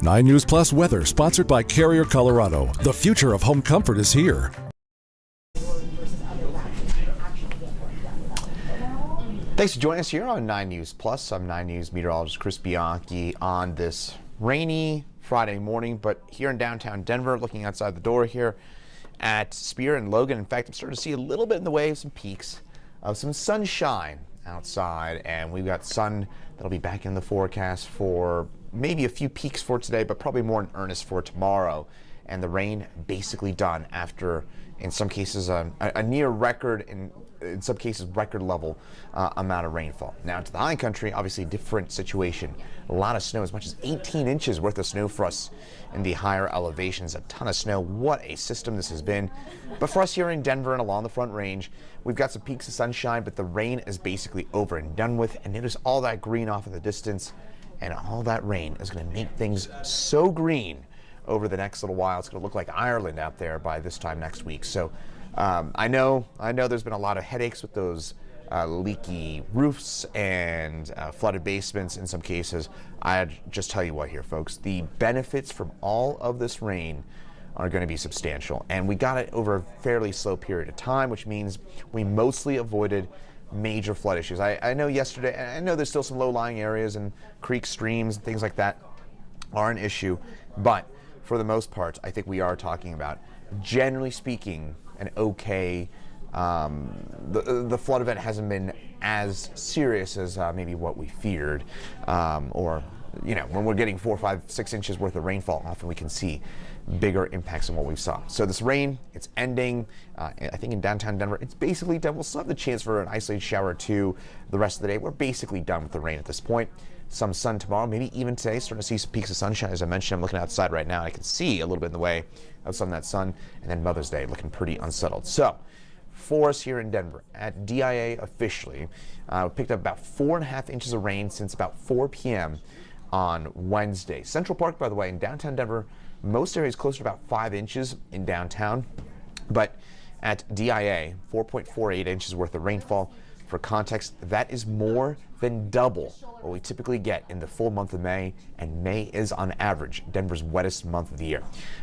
9 News Plus weather, sponsored by Carrier Colorado. The future of home comfort is here. Thanks for joining us here on 9 News Plus. I'm 9 News meteorologist Chris Bianchi on this rainy Friday morning, but here in downtown Denver, looking outside the door here at Spear and Logan. In fact, I'm starting to see a little bit in the way of some peaks of some sunshine outside, and we've got sun that'll be back in the forecast for maybe a few peaks for today, but probably more in earnest for tomorrow. And the rain basically done after, in some cases, a near record, in some cases record level amount of rainfall. Now to the high country, obviously a different situation. A lot of snow, as much as 18 inches worth of snow for us in the higher elevations. A ton of snow. What a system this has been. But for us here in Denver and along the Front Range, we've got some peaks of sunshine, but the rain is basically over and done with. And notice all that green off in the distance, and all that rain is going to make things so green over the next little while. It's going to look like Ireland out there by this time next week. So I know there's been a lot of headaches with those leaky roofs and flooded basements in some cases. I just tell you what here, folks, the benefits from all of this rain are going to be substantial. And we got it over a fairly slow period of time, which means we mostly avoided major flood issues. I know yesterday, and I know there's still some low-lying areas and creeks, streams, and things like that are an issue, but for the most part, I think we are talking about, generally speaking, an okay. The flood event hasn't been as serious as maybe what we feared, or when we're getting 4, 5, 6 inches worth of rainfall, often we can see bigger impacts than what we saw. So this rain, it's ending. I think in downtown Denver, it's basically done. We'll still have the chance for an isolated shower or two the rest of the day. We're basically done with the rain at this point. Some sun tomorrow, maybe even today. Starting to see some peaks of sunshine. As I mentioned, I'm looking outside right now. I can see a little bit in the way of some of that sun. And then Mother's Day looking pretty unsettled. So for us here in Denver, at DIA officially, we picked up about 4.5 inches of rain since about 4 p.m. on Wednesday. Central Park, by the way, in downtown Denver, most areas closer to about 5 inches in downtown. But at DIA, 4.48 inches worth of rainfall. For context, that is more than double what we typically get in the full month of May, and May is on average Denver's wettest month of the year.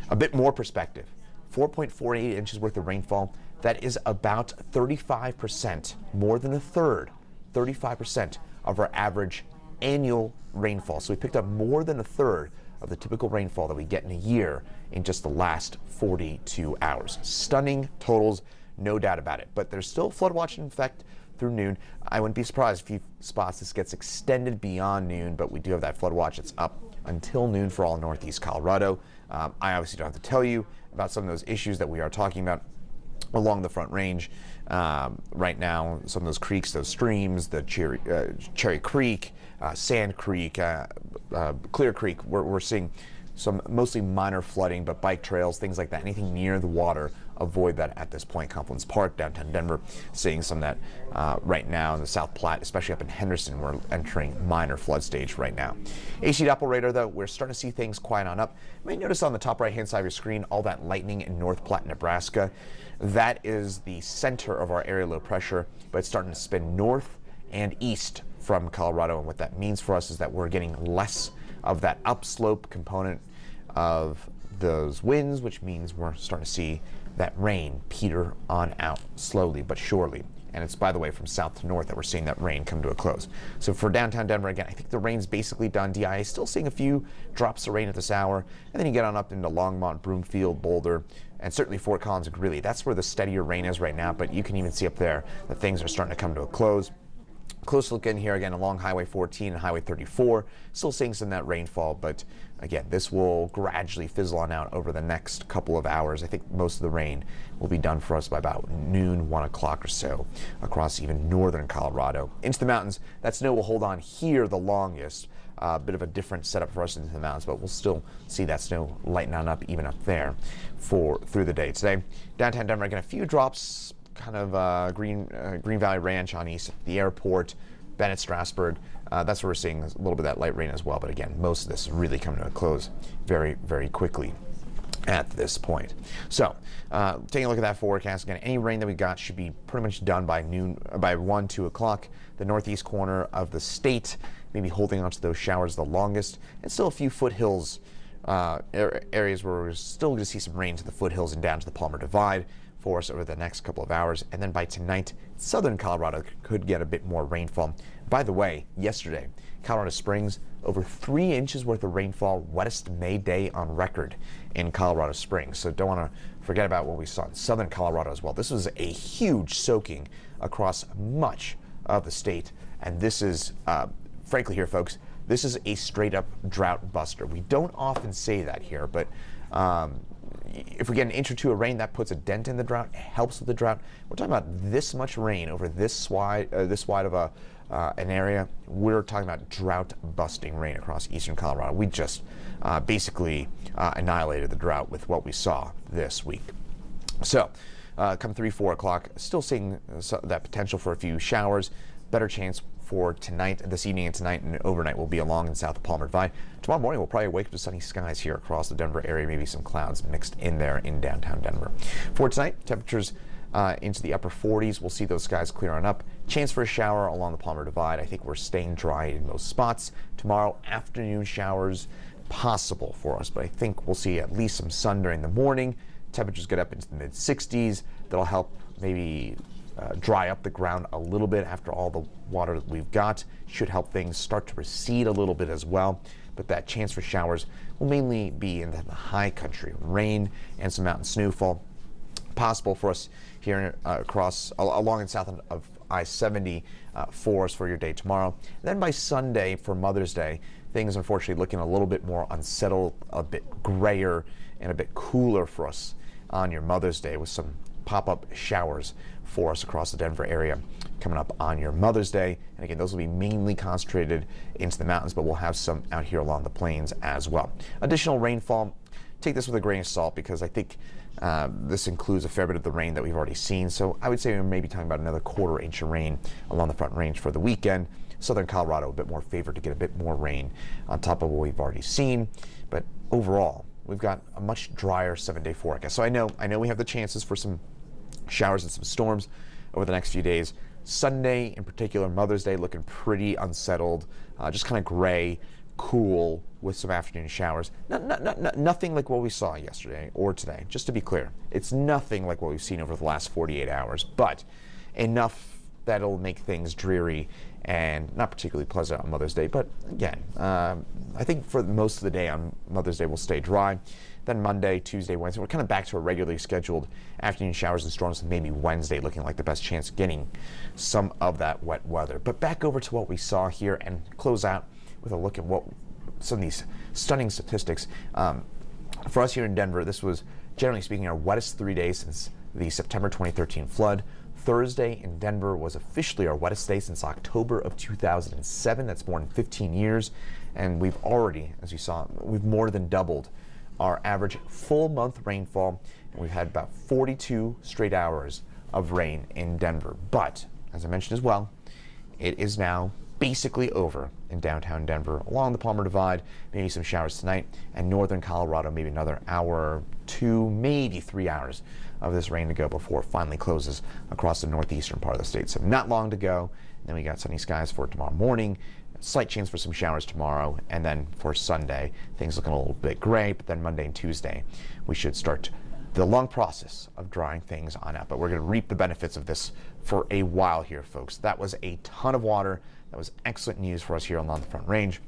A bit more perspective, 4.48 inches worth of rainfall, that is about 35%, more than a third, 35% of our average annual rainfall. So we picked up more than a third of the typical rainfall that we get in a year in just the last 42 hours. Stunning totals, no doubt about it. But there's still flood watch in effect through noon. I wouldn't be surprised if a few spots this gets extended beyond noon, but we do have that flood watch. It's up until noon for all northeast Colorado. I obviously don't have to tell you about some of those issues that we are talking about along the Front Range right now. Some of those creeks, those streams, the Cherry Creek, Sand Creek, Clear Creek, we're seeing some mostly minor flooding, but bike trails, things like that, anything near the water, avoid that at this point. Confluence Park, downtown Denver, seeing some of that right now in the South Platte, especially up in Henderson. We're entering minor flood stage right now. AC Doppler radar, though, we're starting to see things quiet on up. You may notice on the top right-hand side of your screen, all that lightning in North Platte, Nebraska. That is the center of our area low pressure, but it's starting to spin north and east from Colorado. And what that means for us is that we're getting less of that upslope component of those winds, which means we're starting to see that rain peter on out slowly but surely. And it's, by the way, from south to north that we're seeing that rain come to a close. So for downtown Denver, again, I think the rain's basically done. DIA still seeing a few drops of rain at this hour. And then you get on up into Longmont, Broomfield, Boulder, and certainly Fort Collins and Greeley. That's where the steadier rain is right now, but you can even see up there that things are starting to come to a close. Close look in here again along Highway 14 and Highway 34. Still seeing some of that rainfall, but again, this will gradually fizzle on out over the next couple of hours. I think most of the rain will be done for us by about noon, 1 o'clock or so across even northern Colorado. Into the mountains, that snow will hold on here the longest. A bit of a different setup for us into the mountains, but we'll still see that snow lighten on up even up there through the day. Today, downtown Denver, again, a few drops, kind of Green Valley Ranch on east, the airport, Bennett, Strasburg. That's where we're seeing a little bit of that light rain as well. But again, most of this is really coming to a close very, very quickly at this point. So taking a look at that forecast again, any rain that we got should be pretty much done by noon, by 1, 2 o'clock. The northeast corner of the state, maybe holding onto those showers the longest, and still a few foothills areas where we're still going to see some rain to the foothills and down to the Palmer Divide for us over the next couple of hours. And then by tonight, southern Colorado could get a bit more rainfall. By the way, yesterday, Colorado Springs, over 3 inches worth of rainfall, wettest May day on record in Colorado Springs. So don't want to forget about what we saw in southern Colorado as well. This was a huge soaking across much of the state. And this is, frankly here, folks, this is a straight up drought buster. We don't often say that here, but if we get an inch or two of rain, that puts a dent in the drought, helps with the drought. We're talking about this much rain over this wide of an area. We're talking about drought busting rain across eastern Colorado. We just basically annihilated the drought with what we saw this week. So come 3, 4 o'clock, still seeing that potential for a few showers. Better chance for tonight, this evening and tonight and overnight will be along and south of Palmer Divide. Tomorrow morning we'll probably wake up to sunny skies here across the Denver area, maybe some clouds mixed in there in downtown Denver. For tonight, temperatures into the upper 40s. We'll see those skies clear on up. Chance for a shower along the Palmer Divide. I think we're staying dry in most spots. Tomorrow, afternoon showers possible for us, but I think we'll see at least some sun during the morning. Temperatures get up into the mid 60s. That'll help maybe dry up the ground a little bit after all the water that we've got. Should help things start to recede a little bit as well. But that chance for showers will mainly be in the high country. Rain and some mountain snowfall possible for us here along and south of I-70 for us for your day tomorrow. And then by Sunday for Mother's Day, things unfortunately looking a little bit more unsettled, a bit grayer and a bit cooler for us on your Mother's Day with some pop-up showers for us across the Denver area coming up on your Mother's Day. And again, those will be mainly concentrated into the mountains, but we'll have some out here along the plains as well. Additional rainfall, take this with a grain of salt because I think this includes a fair bit of the rain that we've already seen. So I would say we're maybe talking about another 1/4 inch of rain along the Front Range for the weekend. Southern Colorado a bit more favored to get a bit more rain on top of what we've already seen. But overall, we've got a much drier 7-day forecast. So I know we have the chances for some showers and some storms over the next few days. Sunday in particular, Mother's Day, looking pretty unsettled, just kind of gray, cool with some afternoon showers. Nothing like what we saw yesterday or today, just to be clear. It's nothing like what we've seen over the last 48 hours, but enough that'll make things dreary and not particularly pleasant on Mother's Day. But again, I think for most of the day on Mother's Day we'll stay dry. Then Monday, Tuesday, Wednesday, we're kind of back to a regularly scheduled afternoon showers and storms, and maybe Wednesday looking like the best chance of getting some of that wet weather. But back over to what we saw here and close out with a look at what some of these stunning statistics. For us here in Denver, this was, generally speaking, our wettest 3 days since the September 2013 flood. Thursday in Denver was officially our wettest day since October of 2007. That's more than 15 years. And we've already, as you saw, we've more than doubled our average full month rainfall. And we've had about 42 straight hours of rain in Denver. But, as I mentioned as well, it is now basically over in downtown Denver, along the Palmer Divide, maybe some showers tonight, and northern Colorado, maybe another hour, 2, maybe 3 hours of this rain to go before it finally closes across the northeastern part of the state. So not long to go. Then we got sunny skies for tomorrow morning, slight chance for some showers tomorrow, and then for Sunday, things looking a little bit gray, but then Monday and Tuesday, we should start the long process of drying things on out. But we're going to reap the benefits of this for a while here, folks. That was a ton of water. That was excellent news for us here along the Front Range,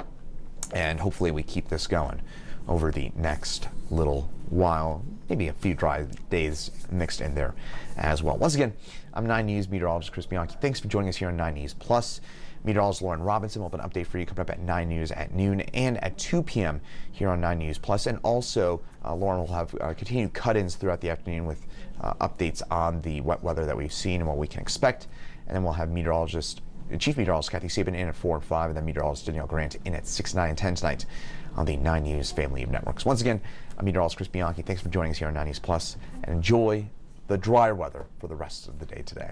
and hopefully we keep this going over the next little while, maybe a few dry days mixed in there as well. Once again, I'm 9 News meteorologist Chris Bianchi. Thanks for joining us here on 9 News Plus. Meteorologist Lauren Robinson will have an update for you coming up at 9 News at noon and at 2 p.m. here on 9 News Plus. And also, Lauren will have continued cut-ins throughout the afternoon with updates on the wet weather that we've seen and what we can expect. And then we'll have Chief Meteorologist Kathy Sabin in at 4 and 5, and then Meteorologist Danielle Grant in at 6, 9, and 10 tonight on the 9 News family of networks. Once again, I'm Meteorologist Chris Bianchi. Thanks for joining us here on 9 News Plus, and enjoy the drier weather for the rest of the day today.